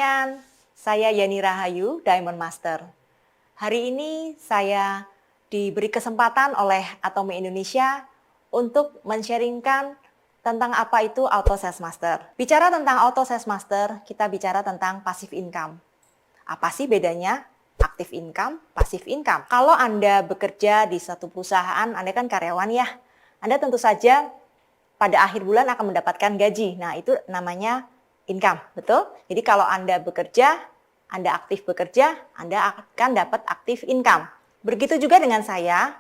sekalian, saya Yani Rahayu, Diamond Master. Hari ini saya diberi kesempatan oleh Atomi Indonesia untuk men-sharingkan tentang apa itu Auto Sales Master. Bicara tentang Auto Sales Master, kita bicara tentang passive income. Apa sih bedanya active income, passive income? Kalau Anda bekerja di satu perusahaan, Anda kan karyawan ya, Anda tentu saja pada akhir bulan akan mendapatkan gaji. Nah, itu namanya income, betul? Jadi kalau Anda bekerja, Anda aktif bekerja, Anda akan dapat aktif income. Begitu juga dengan saya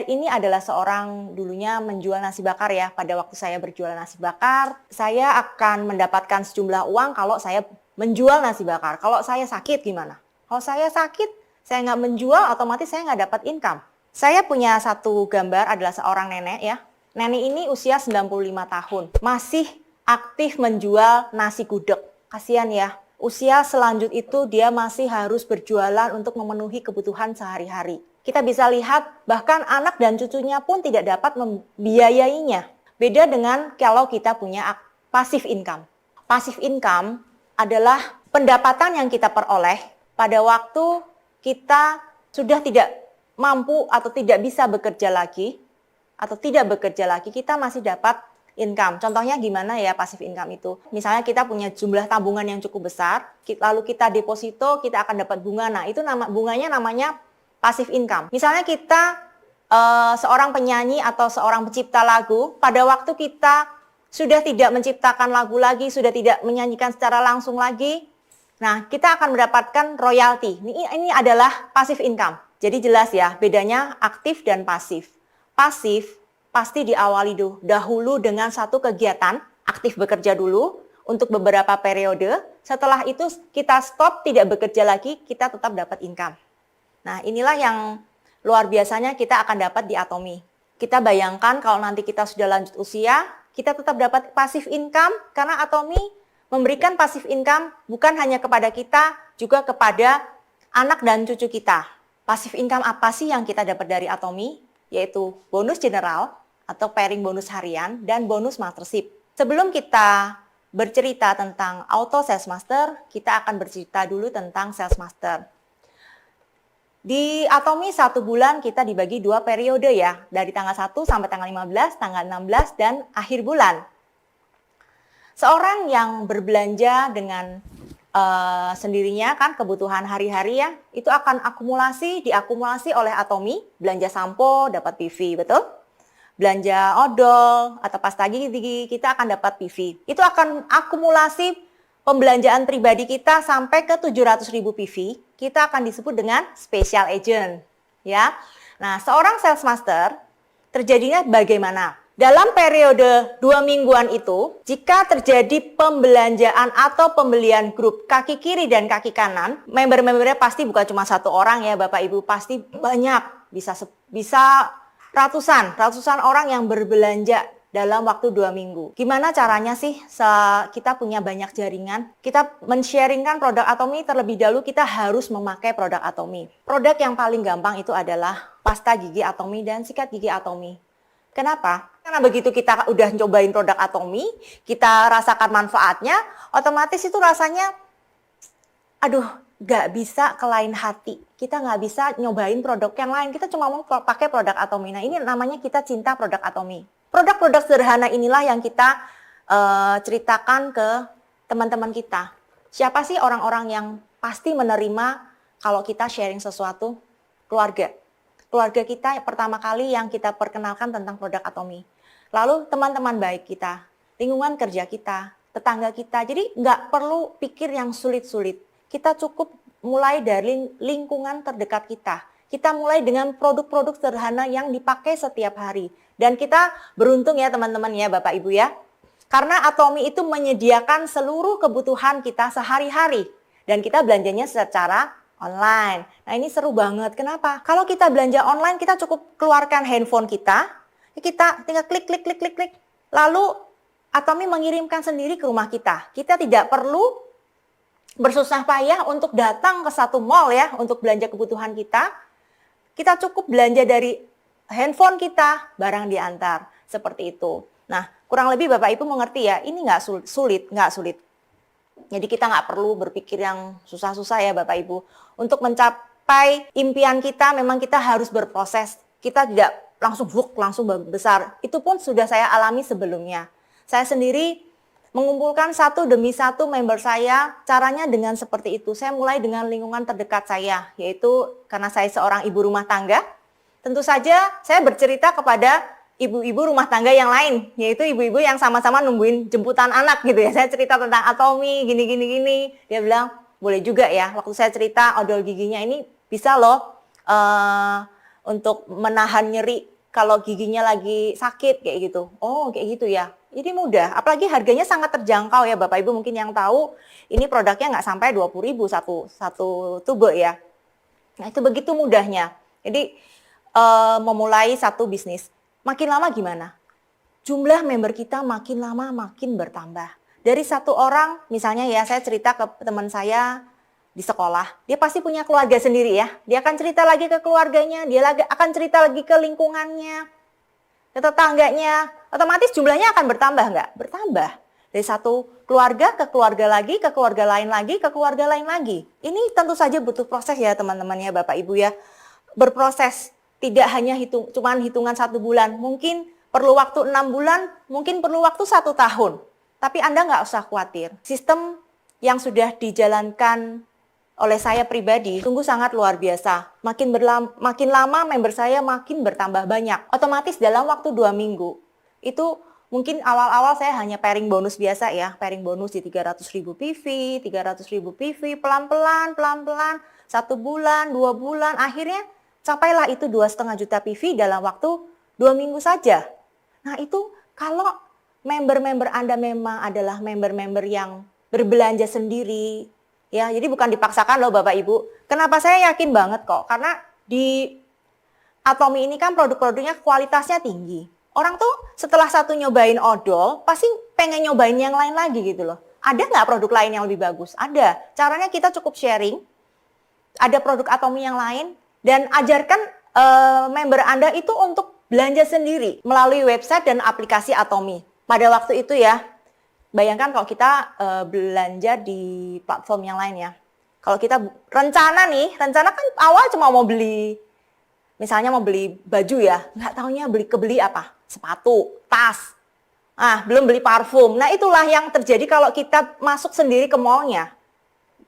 ini adalah seorang dulunya menjual nasi bakar ya. Pada waktu saya berjualan nasi bakar, saya akan mendapatkan sejumlah uang kalau saya menjual nasi bakar. Kalau saya sakit gimana? Kalau saya sakit, saya nggak menjual, otomatis saya nggak dapat income. Saya punya satu gambar adalah seorang nenek ya. Nenek ini usia 95 tahun, masih aktif menjual nasi gudeg. Kasihan ya, usia selanjut itu dia masih harus berjualan untuk memenuhi kebutuhan sehari-hari. Kita bisa lihat bahkan anak dan cucunya pun tidak dapat membiayainya. Beda dengan kalau kita punya passive income. Passive income adalah pendapatan yang kita peroleh pada waktu kita sudah tidak mampu atau tidak bisa bekerja lagi, atau tidak bekerja lagi, kita masih dapat income. Contohnya gimana ya passive income itu? Misalnya kita punya jumlah tabungan yang cukup besar, lalu kita deposito, kita akan dapat bunga. Nah, itu bunganya namanya passive income. Misalnya kita seorang penyanyi atau seorang pencipta lagu, pada waktu kita sudah tidak menciptakan lagu lagi, sudah tidak menyanyikan secara langsung lagi, nah kita akan mendapatkan royalti. Ini adalah passive income. Jadi jelas ya, bedanya aktif dan pasif. Pasif pasti diawali dahulu dengan satu kegiatan, aktif bekerja dulu untuk beberapa periode. Setelah itu kita stop, tidak bekerja lagi, kita tetap dapat income. Nah, inilah yang luar biasanya kita akan dapat di Atomi. Kita bayangkan kalau nanti kita sudah lanjut usia, kita tetap dapat passive income karena Atomi memberikan passive income bukan hanya kepada kita, juga kepada anak dan cucu kita. Passive income apa sih yang kita dapat dari Atomi? Yaitu bonus general atau pairing bonus harian dan bonus mastership. Sebelum kita bercerita tentang Auto Sales Master, kita akan bercerita dulu tentang Sales Master. Di Atomi 1 bulan kita dibagi 2 periode ya, dari tanggal 1 sampai tanggal 15, tanggal 16, dan akhir bulan. Seorang yang berbelanja dengan sendirinya kan kebutuhan hari-hari ya, itu akan diakumulasi oleh Atomi, belanja sampo dapat PV, betul? Belanja odol atau pasta gigi kita akan dapat PV. Itu akan akumulasi pembelanjaan pribadi kita sampai ke 700.000 PV, kita akan disebut dengan special agent, ya. Nah, seorang sales master terjadinya bagaimana? Dalam periode 2 mingguan itu, jika terjadi pembelanjaan atau pembelian grup kaki kiri dan kaki kanan, member-membernya pasti bukan cuma satu orang ya Bapak Ibu, pasti banyak, bisa ratusan orang yang berbelanja dalam waktu 2 minggu. Gimana caranya sih kita punya banyak jaringan? Kita men-sharingkan produk Atomi terlebih dahulu, kita harus memakai produk Atomi. Produk yang paling gampang itu adalah pasta gigi Atomi dan sikat gigi Atomi. Kenapa? Karena begitu kita udah cobain produk Atomi, kita rasakan manfaatnya, otomatis itu rasanya, aduh, nggak bisa ke lain hati. Kita nggak bisa nyobain produk yang lain, kita cuma mau pakai produk Atomi. Nah, ini namanya kita cinta produk Atomi. Produk-produk sederhana inilah yang kita ceritakan ke teman-teman kita. Siapa sih orang-orang yang pasti menerima kalau kita sharing sesuatu? Keluarga. Keluarga kita pertama kali yang kita perkenalkan tentang produk Atomi. Lalu teman-teman baik kita, lingkungan kerja kita, tetangga kita. Jadi nggak perlu pikir yang sulit-sulit. Kita cukup mulai dari lingkungan terdekat kita. Kita mulai dengan produk-produk sederhana yang dipakai setiap hari. Dan kita beruntung ya teman-teman ya Bapak Ibu ya. Karena Atomi itu menyediakan seluruh kebutuhan kita sehari-hari. Dan kita belanjanya secara online. Nah, ini seru banget. Kenapa? Kalau kita belanja online, kita cukup keluarkan handphone kita tinggal klik. Lalu Atomi mengirimkan sendiri ke rumah kita. Kita tidak perlu bersusah payah untuk datang ke satu mall ya untuk belanja kebutuhan kita. Kita cukup belanja dari handphone kita, barang diantar. Seperti itu. Nah, kurang lebih Bapak Ibu mengerti ya, ini nggak sulit. Jadi kita nggak perlu berpikir yang susah-susah ya Bapak Ibu. Untuk mencapai impian kita memang kita harus berproses. Kita tidak langsung besar. Itu pun sudah saya alami sebelumnya. Saya sendiri mengumpulkan satu demi satu member saya, caranya dengan seperti itu. Saya mulai dengan lingkungan terdekat saya, yaitu karena saya seorang ibu rumah tangga. Tentu saja saya bercerita kepada ibu-ibu rumah tangga yang lain, yaitu ibu-ibu yang sama-sama nungguin jemputan anak gitu ya. Saya cerita tentang Atomy, gini. Dia bilang, boleh juga ya, waktu saya cerita odol giginya ini bisa loh untuk menahan nyeri kalau giginya lagi sakit kayak gitu. Oh kayak gitu ya, jadi mudah. Apalagi harganya sangat terjangkau ya Bapak Ibu, mungkin yang tahu ini produknya nggak sampai 20.000 satu tube ya. Nah itu begitu mudahnya. Jadi memulai satu bisnis. Makin lama gimana? Jumlah member kita makin lama makin bertambah. Dari satu orang, misalnya ya saya cerita ke teman saya di sekolah, dia pasti punya keluarga sendiri ya. Dia akan cerita lagi ke keluarganya, dia akan cerita lagi ke lingkungannya, ke tetangganya. Otomatis jumlahnya akan bertambah nggak? Bertambah. Dari satu keluarga ke keluarga lagi, ke keluarga lain lagi, ke keluarga lain lagi. Ini tentu saja butuh proses ya teman-teman ya Bapak Ibu ya. Berproses. Tidak hanya cuman hitungan 1 bulan, mungkin perlu waktu 6 bulan, mungkin perlu waktu 1 tahun. Tapi Anda nggak usah khawatir. Sistem yang sudah dijalankan oleh saya pribadi sungguh sangat luar biasa. Makin lama member saya makin bertambah banyak. Otomatis dalam waktu 2 minggu, itu mungkin awal-awal saya hanya pairing bonus biasa ya. Pairing bonus di 300.000 PV, 300.000 PV, pelan-pelan, 1 bulan, 2 bulan, akhirnya capailah itu 2,5 juta PV dalam waktu 2 minggu saja. Nah itu kalau member-member Anda memang adalah member-member yang berbelanja sendiri, ya jadi bukan dipaksakan loh Bapak Ibu. Kenapa saya yakin banget kok? Karena di Atomy ini kan produk-produknya kualitasnya tinggi. Orang tuh setelah satu nyobain odol, pasti pengen nyobain yang lain lagi gitu loh. Ada nggak produk lain yang lebih bagus? Ada. Caranya kita cukup sharing. Ada produk Atomy yang lain. Dan ajarkan member Anda itu untuk belanja sendiri melalui website dan aplikasi Atomy. Pada waktu itu ya, bayangkan kalau kita belanja di platform yang lain ya. Kalau kita rencana kan awal cuma mau beli, misalnya mau beli baju ya, nggak taunya kebeli apa? Sepatu, tas, belum beli parfum. Nah itulah yang terjadi kalau kita masuk sendiri ke mallnya.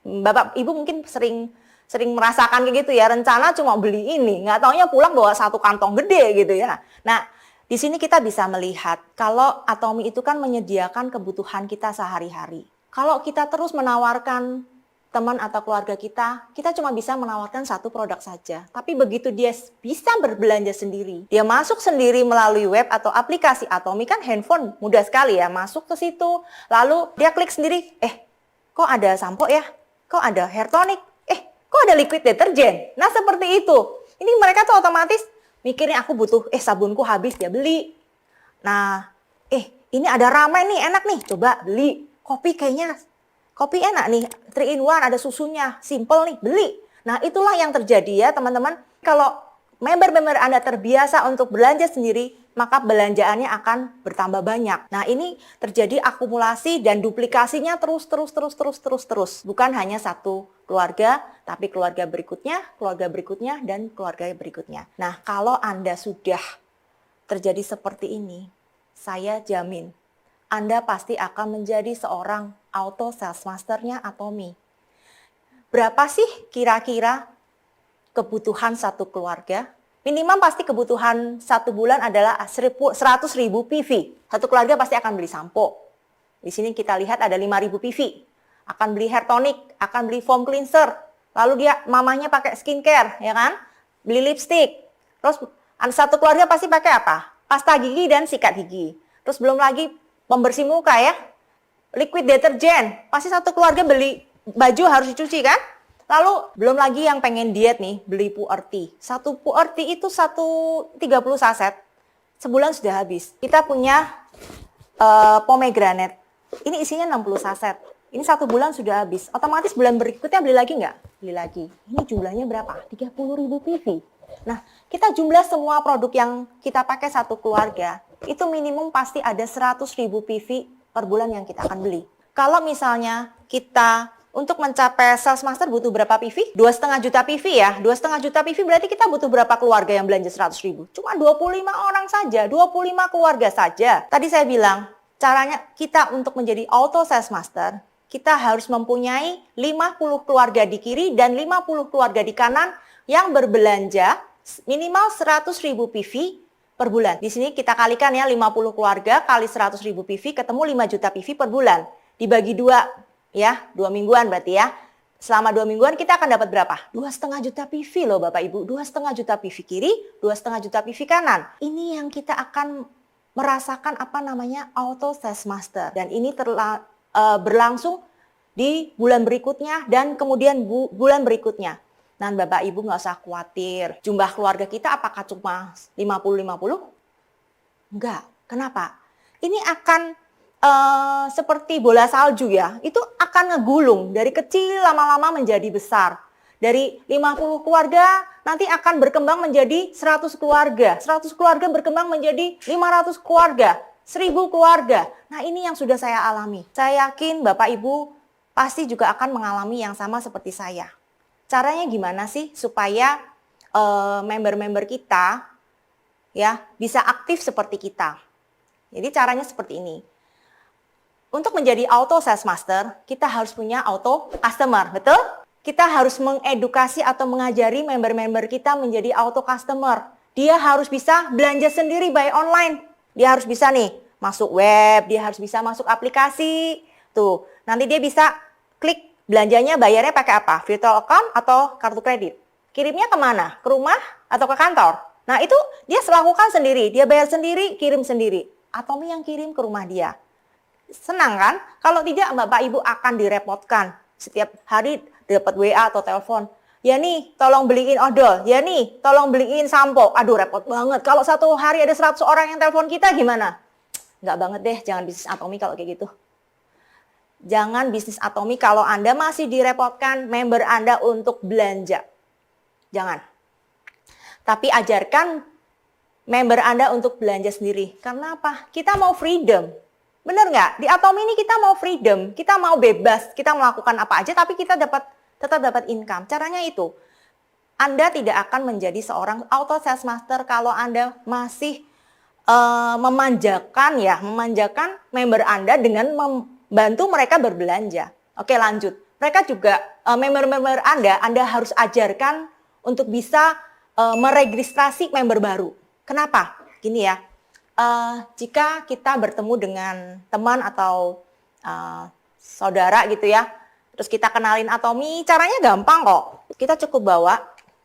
Bapak Ibu mungkin sering merasakan kayak gitu ya, rencana cuma beli ini, nggak taunya pulang bawa 1 kantong gede gitu ya. Nah, di sini kita bisa melihat kalau Atomy itu kan menyediakan kebutuhan kita sehari-hari. Kalau kita terus menawarkan teman atau keluarga kita cuma bisa menawarkan 1 produk saja. Tapi begitu dia bisa berbelanja sendiri, dia masuk sendiri melalui web atau aplikasi Atomy, kan handphone mudah sekali ya, masuk ke situ, lalu dia klik sendiri, kok ada sampo ya? Kok ada hair tonic? Kok ada liquid deterjen? Nah seperti itu. Ini mereka tuh otomatis mikirnya aku butuh, sabunku habis, dia beli. Nah, ini ada ramen nih, enak nih, coba beli. Kopi enak nih, 3 in 1, ada susunya, simple nih, beli. Nah itulah yang terjadi ya teman-teman. Kalau member-member Anda terbiasa untuk belanja sendiri, maka belanjaannya akan bertambah banyak. Nah ini terjadi akumulasi dan duplikasinya terus. Bukan hanya 1 keluarga, tapi keluarga berikutnya, dan keluarga berikutnya. Nah kalau Anda sudah terjadi seperti ini, saya jamin Anda pasti akan menjadi seorang auto sales masternya Atomy. Berapa sih kira-kira kebutuhan 1 keluarga? Minimum pasti kebutuhan 1 bulan adalah 100.000 PV. 1 keluarga pasti akan beli sampo. Di sini kita lihat ada 5.000 PV. Akan beli hair tonic, akan beli foam cleanser. Lalu mamanya pakai skincare, ya kan? Beli lipstick. Terus 1 keluarga pasti pakai apa? Pasta gigi dan sikat gigi. Terus belum lagi pembersih muka ya. Liquid deterjen. Pasti 1 keluarga beli baju harus dicuci kan? Lalu belum lagi yang pengen diet nih, beli Puerty. 1 Puerty itu 30 saset. Sebulan sudah habis. Kita punya pomegranate. Ini isinya 60 saset. Ini 1 bulan sudah habis. Otomatis bulan berikutnya beli lagi nggak? Beli lagi. Ini jumlahnya berapa? 30.000 PV. Nah, kita jumlah semua produk yang kita pakai 1 keluarga, itu minimum pasti ada 100.000 PV per bulan yang kita akan beli. Kalau misalnya kita untuk mencapai sales master butuh berapa PV? 2,5 juta PV ya. 2,5 juta PV berarti kita butuh berapa keluarga yang belanja 100.000? Cuma 25 orang saja, 25 keluarga saja. Tadi saya bilang, caranya kita untuk menjadi auto sales master, kita harus mempunyai 50 keluarga di kiri dan 50 keluarga di kanan yang berbelanja minimal 100.000 PV per bulan. Di sini kita kalikan ya, 50 keluarga kali 100.000 PV ketemu 5 juta PV per bulan. Dibagi 2 ya, 2 mingguan berarti ya. Selama 2 mingguan kita akan dapat berapa? 2,5 juta PV loh Bapak Ibu. 2,5 juta PV kiri, 2,5 juta PV kanan. Ini yang kita akan merasakan apa namanya auto sales master. Dan ini berlangsung di bulan berikutnya dan kemudian bulan berikutnya. Nah Bapak Ibu nggak usah khawatir. Jumlah keluarga kita apakah cuma 50-50? Enggak. Kenapa? Ini akan seperti bola salju ya, itu akan ngegulung dari kecil lama-lama menjadi besar. Dari 50 keluarga nanti akan berkembang menjadi 100 keluarga. 100 keluarga berkembang menjadi 500 keluarga, 1000 keluarga. Nah ini yang sudah saya alami. Saya yakin Bapak Ibu pasti juga akan mengalami yang sama seperti saya. Caranya gimana sih supaya member-member kita ya bisa aktif seperti kita? Jadi caranya seperti ini. Untuk menjadi auto sales master, kita harus punya auto customer, betul? Kita harus mengedukasi atau mengajari member-member kita menjadi auto customer. Dia harus bisa belanja sendiri by online. Dia harus bisa nih masuk web, dia harus bisa masuk aplikasi. Tuh, nanti dia bisa klik belanjanya, bayarnya pakai apa? Virtual account atau kartu kredit? Kirimnya kemana? Ke rumah atau ke kantor? Nah itu dia lakukan sendiri, dia bayar sendiri, kirim sendiri. Atomi yang kirim ke rumah dia. Senang kan? Kalau tidak Bapak Ibu akan direpotkan. Setiap hari dapat WA atau telepon. Ya nih, tolong beliin odol. Ya nih, tolong beliin sampo. Aduh, repot banget. Kalau satu hari ada 100 orang yang telepon kita gimana? Nggak banget deh, jangan bisnis Atomi kalau kayak gitu. Jangan bisnis Atomi kalau Anda masih direpotkan member Anda untuk belanja. Jangan. Tapi ajarkan member Anda untuk belanja sendiri. Karena apa? Kita mau freedom. Bener nggak? Di Atomi ini kita mau freedom, kita mau bebas, kita melakukan apa aja, tapi kita tetap dapat income. Caranya itu, Anda tidak akan menjadi seorang auto sales master kalau Anda masih memanjakan member Anda dengan membantu mereka berbelanja. Oke lanjut, mereka juga member-member Anda harus ajarkan untuk bisa meregistrasi member baru. Kenapa? Gini ya. Jika kita bertemu dengan teman atau saudara gitu ya, terus kita kenalin Atomi, caranya gampang kok. Kita cukup bawa,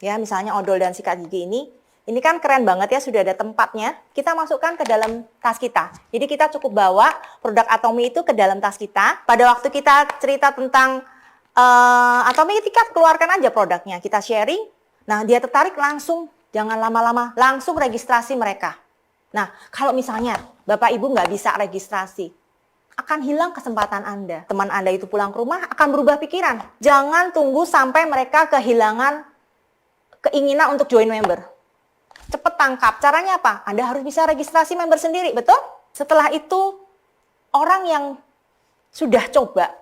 ya misalnya odol dan sikat gigi ini kan keren banget ya, sudah ada tempatnya. Kita masukkan ke dalam tas kita. Jadi kita cukup bawa produk Atomi itu ke dalam tas kita. Pada waktu kita cerita tentang Atomi, kita keluarkan aja produknya, kita sharing. Nah dia tertarik langsung, jangan lama-lama, langsung registrasi mereka. Nah, kalau misalnya Bapak Ibu nggak bisa registrasi, akan hilang kesempatan Anda. Teman Anda itu pulang ke rumah akan berubah pikiran. Jangan tunggu sampai mereka kehilangan keinginan untuk join member. Cepet tangkap. Caranya apa? Anda harus bisa registrasi member sendiri, betul? Setelah itu, orang yang sudah coba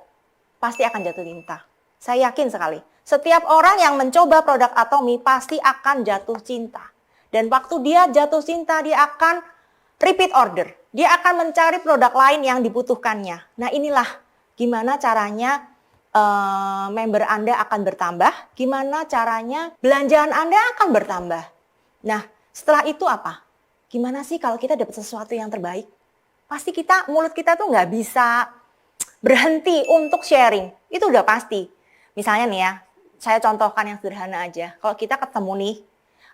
pasti akan jatuh cinta. Saya yakin sekali. Setiap orang yang mencoba produk Atomi pasti akan jatuh cinta. Dan waktu dia jatuh cinta, dia akan repeat order. Dia akan mencari produk lain yang dibutuhkannya. Nah inilah gimana caranya member Anda akan bertambah, gimana caranya belanjaan Anda akan bertambah. Nah setelah itu apa? Gimana sih kalau kita dapat sesuatu yang terbaik? Pasti mulut kita tuh nggak bisa berhenti untuk sharing. Itu udah pasti. Misalnya nih ya, saya contohkan yang sederhana aja. Kalau kita ketemu nih,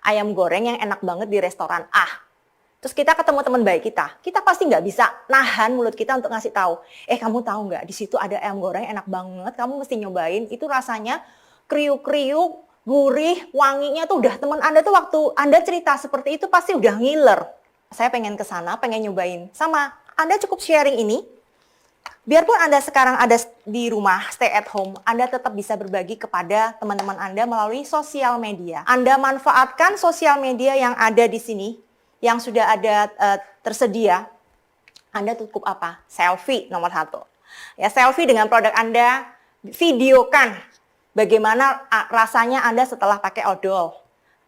ayam goreng yang enak banget di restoran A. Terus kita ketemu teman baik kita pasti nggak bisa nahan mulut kita untuk ngasih tahu. Kamu tahu nggak, di situ ada ayam goreng enak banget, kamu mesti nyobain. Itu rasanya kriuk-kriuk, gurih, wanginya tuh udah teman Anda tuh waktu Anda cerita seperti itu pasti udah ngiler. Saya pengen ke sana, pengen nyobain. Sama, Anda cukup sharing ini. Biarpun Anda sekarang ada di rumah, stay at home, Anda tetap bisa berbagi kepada teman-teman Anda melalui sosial media. Anda manfaatkan sosial media yang ada di sini, yang sudah ada tersedia. Anda cukup apa? Selfie nomor 1. Ya, selfie dengan produk Anda, videokan bagaimana rasanya Anda setelah pakai odol.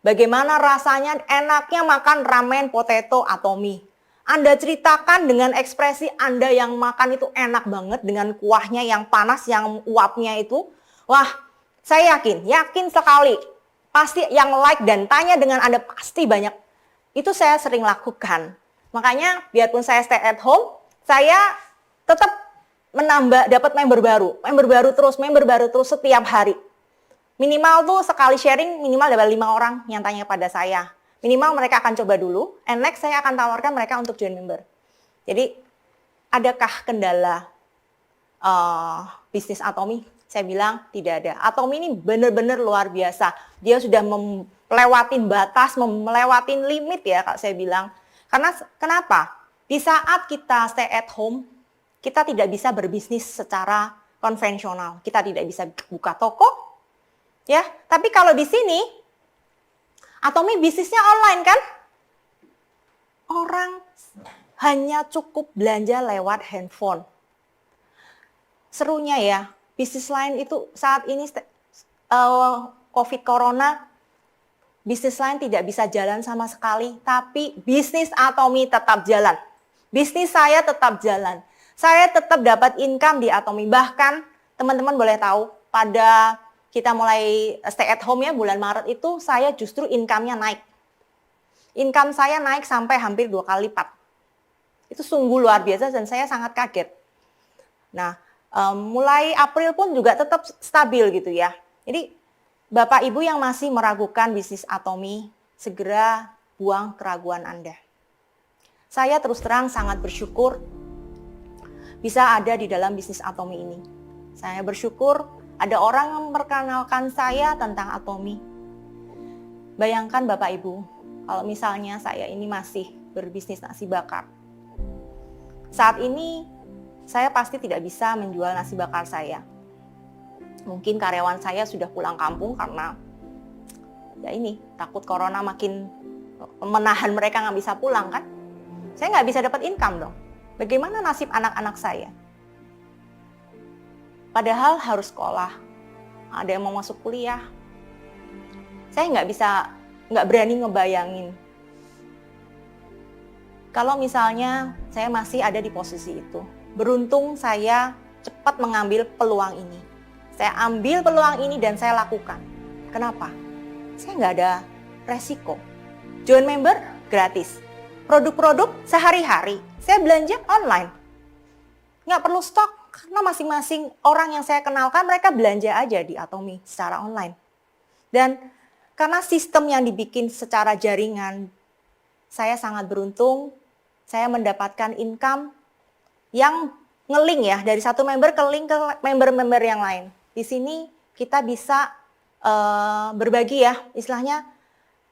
Bagaimana rasanya enaknya makan ramen potato Atomy. Anda ceritakan dengan ekspresi Anda yang makan itu enak banget dengan kuahnya yang panas, yang uapnya itu. Wah, saya yakin sekali. Pasti yang like dan tanya dengan Anda pasti banyak. Itu saya sering lakukan. Makanya biarpun saya stay at home, saya tetap dapat member baru terus setiap hari. Minimal tuh sekali sharing minimal dapat 5 orang yang tanya pada saya. Minimal mereka akan coba dulu, and next saya akan tawarkan mereka untuk join member. Jadi, adakah kendala bisnis Atomy? Saya bilang tidak ada. Atomy ini benar-benar luar biasa. Dia sudah melewatin batas, melewatin limit ya, Kak, saya bilang. Karena kenapa? Di saat kita stay at home, kita tidak bisa berbisnis secara konvensional. Kita tidak bisa buka toko. Ya, tapi kalau di sini Atomy bisnisnya online kan? Orang hanya cukup belanja lewat handphone. Serunya ya, bisnis lain itu saat ini COVID Corona, bisnis lain tidak bisa jalan sama sekali, tapi bisnis Atomy tetap jalan. Bisnis saya tetap jalan. Saya tetap dapat income di Atomy. Bahkan teman-teman boleh tahu pada kita mulai stay at home ya, bulan Maret itu saya justru income-nya naik. Income saya naik sampai hampir 2 kali lipat. Itu sungguh luar biasa dan saya sangat kaget. Nah, mulai April pun juga tetap stabil gitu ya. Jadi, Bapak Ibu yang masih meragukan bisnis Atomy, segera buang keraguan Anda. Saya terus terang sangat bersyukur bisa ada di dalam bisnis Atomy ini. Saya bersyukur ada orang yang memperkenalkan saya tentang Atomy. Bayangkan Bapak Ibu, kalau misalnya saya ini masih berbisnis nasi bakar. Saat ini, saya pasti tidak bisa menjual nasi bakar saya. Mungkin karyawan saya sudah pulang kampung karena ya ini, takut corona makin menahan mereka nggak bisa pulang kan. Saya nggak bisa dapat income dong. Bagaimana nasib anak-anak saya? Padahal harus sekolah, ada yang mau masuk kuliah. Saya nggak berani ngebayangin. Kalau misalnya saya masih ada di posisi itu. Beruntung saya cepat mengambil peluang ini. Saya ambil peluang ini dan saya lakukan. Kenapa? Saya nggak ada resiko. Join member gratis. Produk-produk sehari-hari. Saya belanja online. Nggak perlu stok. Karena masing-masing orang yang saya kenalkan, mereka belanja aja di Atomy secara online. Dan karena sistem yang dibikin secara jaringan, saya sangat beruntung, saya mendapatkan income yang nge-link ya, dari satu member ke link ke member-member yang lain. Di sini kita bisa berbagi ya, istilahnya,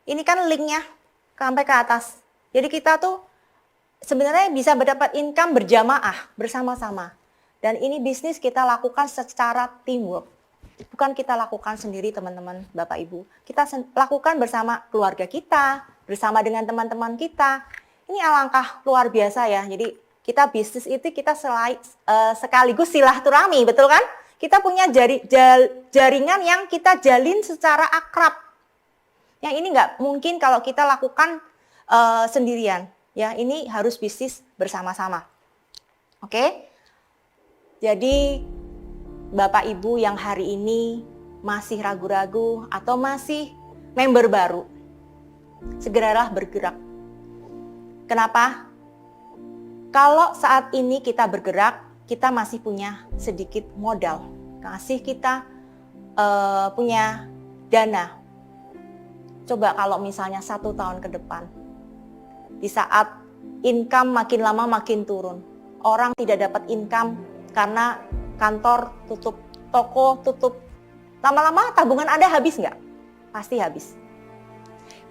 ini kan linknya sampai ke atas. Jadi kita tuh sebenarnya bisa mendapat income berjamaah, bersama-sama. Dan ini bisnis kita lakukan secara teamwork. Bukan kita lakukan sendiri teman-teman, Bapak Ibu. Kita lakukan bersama keluarga kita, bersama dengan teman-teman kita. Ini alangkah luar biasa ya. Jadi kita bisnis itu kita sekaligus silaturahmi, betul kan? Kita punya jaringan yang kita jalin secara akrab. Yang ini nggak mungkin kalau kita lakukan sendirian. Ya, ini harus bisnis bersama-sama. Oke? Jadi, Bapak Ibu yang hari ini masih ragu-ragu atau masih member baru, segeralah bergerak. Kenapa? Kalau saat ini kita bergerak, kita masih punya sedikit modal. Kita punya dana. Coba kalau misalnya 1 tahun ke depan, di saat income makin lama makin turun, orang tidak dapat income karena kantor tutup, toko tutup. Lama-lama tabungan Anda habis nggak? Pasti habis.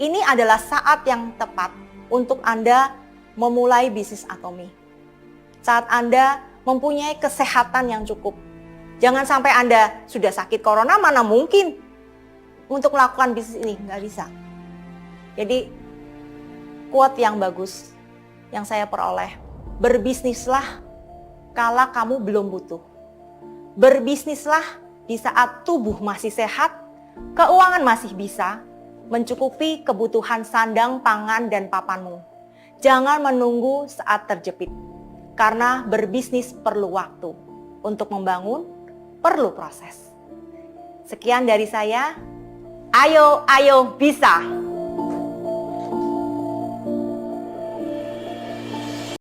Ini adalah saat yang tepat untuk Anda memulai bisnis Atomy. Saat Anda mempunyai kesehatan yang cukup. Jangan sampai Anda sudah sakit corona, mana mungkin untuk melakukan bisnis ini. Nggak bisa. Jadi, quote yang bagus yang saya peroleh, berbisnislah kala kamu belum butuh. Berbisnislah di saat tubuh masih sehat, keuangan masih bisa mencukupi kebutuhan sandang, pangan, dan papanmu. Jangan menunggu saat terjepit, karena berbisnis perlu waktu. Untuk membangun, perlu proses. Sekian dari saya. Ayo, ayo, bisa!